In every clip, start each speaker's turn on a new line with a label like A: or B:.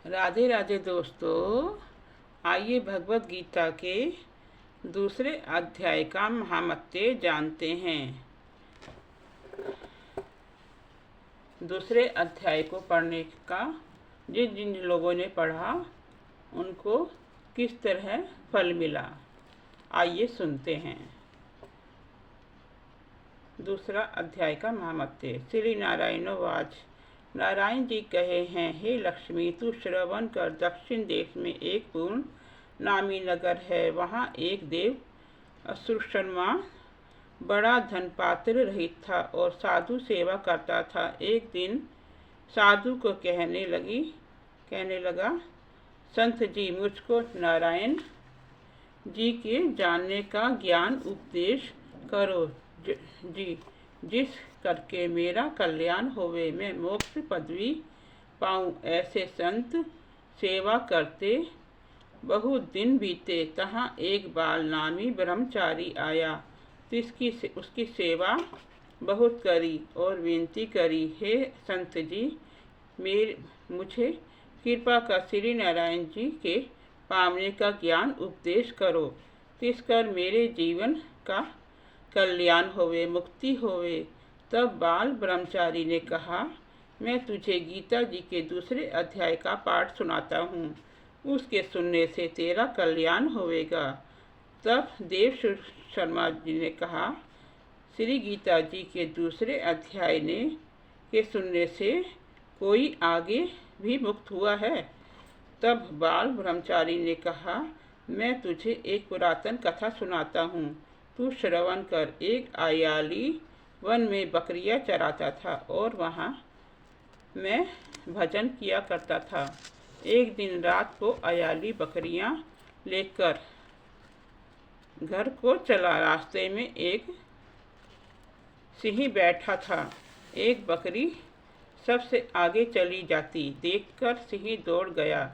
A: राधे राधे दोस्तों, आइए भगवत गीता के दूसरे अध्याय का महात्म्य जानते हैं। दूसरे अध्याय को पढ़ने का जिन जिन लोगों ने पढ़ा उनको किस तरह फल मिला, आइए सुनते हैं। दूसरा अध्याय का महात्म्य। श्री नारायण वाच। नारायण जी कहे हैं, हे लक्ष्मी, तू श्रवण कर। दक्षिण देश में एक पूर्ण नामी नगर है। वहाँ एक देव असुरशर्मा बड़ा धनपात्र रहित था और साधु सेवा करता था। एक दिन साधु को कहने लगा, संत जी, मुझको नारायण जी के जानने का ज्ञान उपदेश करो जी, जिस करके मेरा कल्याण होवे, मैं मोक्ष पदवी पाऊँ। ऐसे संत सेवा करते बहुत दिन बीते। तहाँ एक बाल नामी ब्रह्मचारी आया। उसकी सेवा बहुत करी और विनती करी, हे संत जी, मुझे कृपा कर श्री नारायण जी के पावने का ज्ञान उपदेश करो, जिसकर मेरे जीवन का कल्याण होवे, मुक्ति होवे। तब बाल ब्रह्मचारी ने कहा, मैं तुझे गीता जी के दूसरे अध्याय का पाठ सुनाता हूँ, उसके सुनने से तेरा कल्याण होवेगा। तब देव शर्मा जी ने कहा, श्री गीता जी के दूसरे अध्याय के सुनने से कोई आगे भी मुक्त हुआ है? तब बाल ब्रह्मचारी ने कहा, मैं तुझे एक पुरातन कथा सुनाता हूँ, तू श्रवण कर। एक आयाली वन में बकरियां चराता था और वहाँ मैं भजन किया करता था। एक दिन रात को आयाली बकरियां लेकर घर को चला। रास्ते में एक सिंह बैठा था। एक बकरी सबसे आगे चली जाती देखकर सिंह दौड़ गया।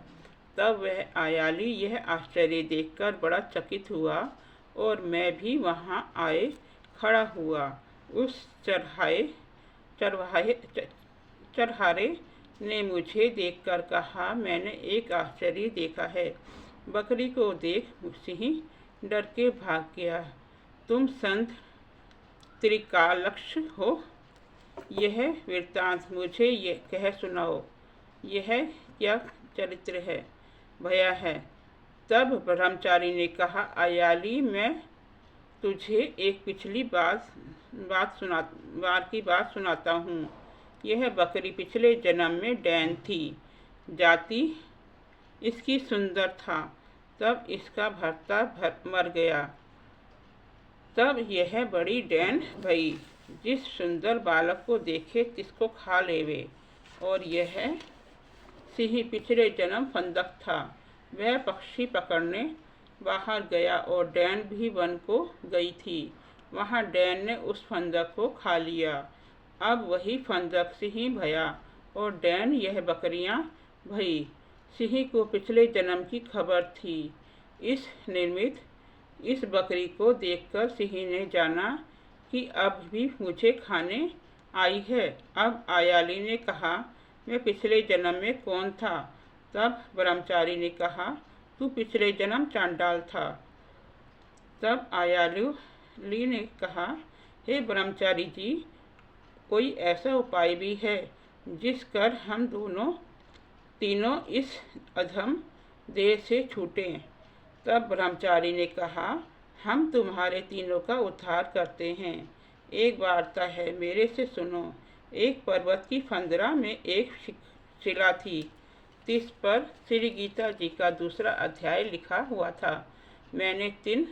A: तब वह आयाली यह आश्चर्य देखकर बड़ा चकित हुआ और मैं भी वहाँ आए खड़ा हुआ। उस चरवाहे ने मुझे देखकर कहा, मैंने एक आश्चर्य देखा है। बकरी को देख सिंह डर के भाग गया। तुम संत त्रिकालक्ष हो, यह वृत्तांत मुझे कह सुनाओ, यह क्या चरित्र है भया है? तब ब्रह्मचारी ने कहा, आयाली, मैं तुझे एक पिछली बार की बात सुनाता हूँ। यह बकरी पिछले जन्म में डैन थी। जाति इसकी सुंदर था। तब इसका भर्ता मर गया। तब यह बड़ी डैन भई, जिस सुंदर बालक को देखे तिसको खा लेवे। और यह सिंह पिछले जन्म फंदक था। वह पक्षी पकड़ने बाहर गया और डैन भी वन को गई थी। वहाँ डैन ने उस फंदक को खा लिया। अब वही फंदक सिंह भया और डैन यह बकरियां भई। सिंह को पिछले जन्म की खबर थी। इस बकरी को देखकर सिंह ने जाना कि अब भी मुझे खाने आई है। अब आयाली ने कहा, मैं पिछले जन्म में कौन था? तब ब्रह्मचारी ने कहा, तू पिछले जन्म चांडाल था। तब आयाली ने कहा, हे ब्रह्मचारी जी, कोई ऐसा उपाय भी है जिस कर हम तीनों इस अधम देह से छूटें? तब ब्रह्मचारी ने कहा, हम तुम्हारे तीनों का उद्धार करते हैं। एक वार्ता है, मेरे से सुनो। एक पर्वत की फंदरा में एक शिला थी। जिस पर श्री गीता जी का दूसरा अध्याय लिखा हुआ था। मैंने 3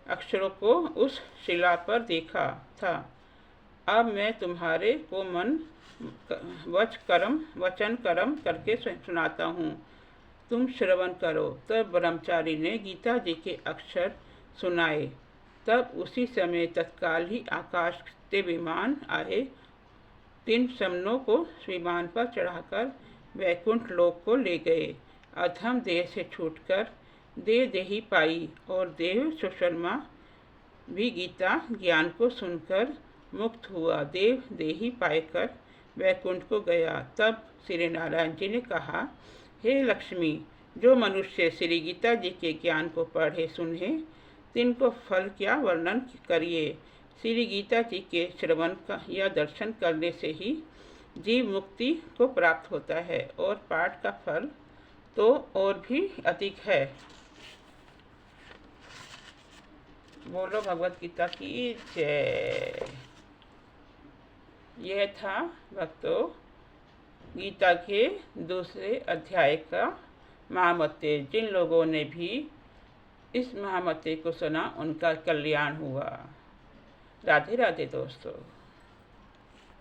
A: अक्षरों को उस शिला पर देखा था। अब मैं तुम्हारे को मन वचन कर्म करके सुनाता हूँ, तुम श्रवण करो। तब ब्रह्मचारी ने गीता जी के अक्षर सुनाए। तब उसी समय तत्काल ही आकाश से विमान आए। 3 समनों को विमान पर चढ़ाकर वैकुंठ लोक को ले गए। अधम देह से छूटकर देही पाई और देव सुशर्मा भी गीता ज्ञान को सुनकर मुक्त हुआ। देही पाकर वैकुंठ को गया। तब श्री नारायण जी ने कहा, हे लक्ष्मी, जो मनुष्य श्री गीता जी के ज्ञान को पढ़े सुने, तिनको फल क्या वर्णन करिए। श्री गीता जी के श्रवण का या दर्शन करने से ही जीव मुक्ति को प्राप्त होता है, और पाठ का फल तो और भी अधिक है। बोलो भगवत गीता की जय। यह था भक्तों गीता के दूसरे अध्याय का महामत्य। जिन लोगों ने भी इस महामत्य को सुना, उनका कल्याण हुआ। राधे राधे दोस्तों।